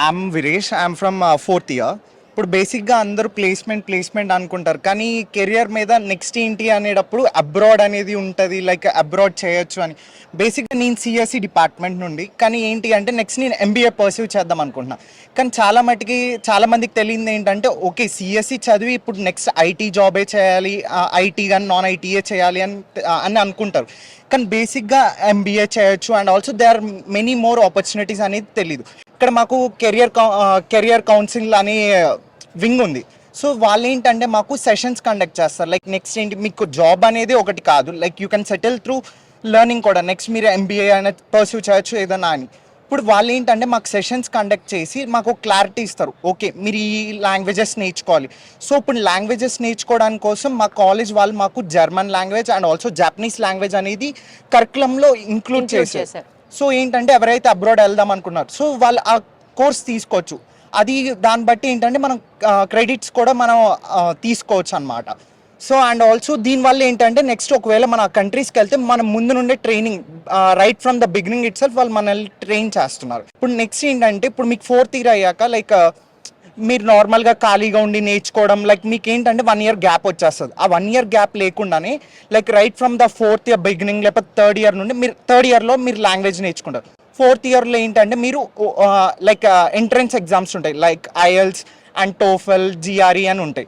I'm Veeresh, I'm from fourth year. ఇప్పుడు బేసిక్గా అందరూ ప్లేస్మెంట్ అనుకుంటారు, కానీ కెరియర్ మీద నెక్స్ట్ ఏంటి అనేటప్పుడు అబ్రాడ్ అనేది ఉంటుంది, లైక్ అబ్రాడ్ చేయొచ్చు అని. బేసిక్గా నేను సిఎస్సి డిపార్ట్మెంట్ నుండి, కానీ ఏంటి అంటే నెక్స్ట్ నేను ఎంబీఏ పర్సీవ్ చేద్దాం అనుకుంటున్నా. కానీ చాలా మందికి తెలియదు ఏంటంటే, ఓకే సిఎస్సి చదివి ఇప్పుడు నెక్స్ట్ ఐటీ జాబే చేయాలి, ఐటీ కానీ నాన్ ఐటీఏ చేయాలి అని అనుకుంటారు. కానీ బేసిక్గా ఎంబీఏ చేయొచ్చు and also they are many more opportunities అనేది తెలీదు. ఇక్కడ మాకు కెరియర్ కౌన్సిల్ అనే వింగ్ ఉంది. సో వాళ్ళు ఏంటంటే మాకు సెషన్స్ కండక్ట్ చేస్తారు. లైక్ నెక్స్ట్ ఏంటి, మీకు జాబ్ అనేది ఒకటి కాదు, like you can settle through learning కూడా. నెక్స్ట్ మీరు ఎంబీఏ అనేది పర్సూ చేయొచ్చు ఏదైనా అని. ఇప్పుడు వాళ్ళు ఏంటంటే మాకు సెషన్స్ కండక్ట్ చేసి మాకు క్లారిటీ ఇస్తారు, ఓకే మీరు ఈ లాంగ్వేజెస్ నేర్చుకోవాలి. సో ఇప్పుడు లాంగ్వేజెస్ నేర్చుకోవడానికి కోసం మా కాలేజ్ వాళ్ళు మాకు German language and also Japanese language అనేది కరికులంలో ఇంక్లూడ్ చేశారు. సో ఏంటంటే ఎవరైతే అబ్రాడ్ వెళ్దాం అనుకున్నారు, సో వాళ్ళు ఆ కోర్స్ తీసుకోవచ్చు. అది దాన్ని బట్టి ఏంటంటే మనం క్రెడిట్స్ కూడా మనం తీసుకోవచ్చు అనమాట. సో అండ్ ఆల్సో దీనివల్ల ఏంటంటే నెక్స్ట్ ఒకవేళ మన కంట్రీస్కి వెళ్తే మనం ముందు నుండే training right from the beginning it self వాళ్ళు మనల్ని ట్రైన్ చేస్తున్నారు. ఇప్పుడు నెక్స్ట్ ఏంటంటే ఇప్పుడు మీకు 4th ఇయర్ అయ్యాక లైక్ మీరు నార్మల్గా ఖాళీగా ఉండి నేర్చుకోవడం, లైక్ మీకు ఏంటంటే 1 year గ్యాప్ వచ్చేస్తుంది. ఆ 1 year గ్యాప్ లేకుండానే like right from the 4th year beginning లేకపోతే 3rd year నుండి మీరు 3rd yearలో మీరు లాంగ్వేజ్ నేర్చుకుంటారు. 4th ఇయర్లో ఏంటంటే మీరు లైక్ ఎంట్రన్స్ ఎగ్జామ్స్ ఉంటాయి, like IELTS and TOEFL GRE అని ఉంటాయి.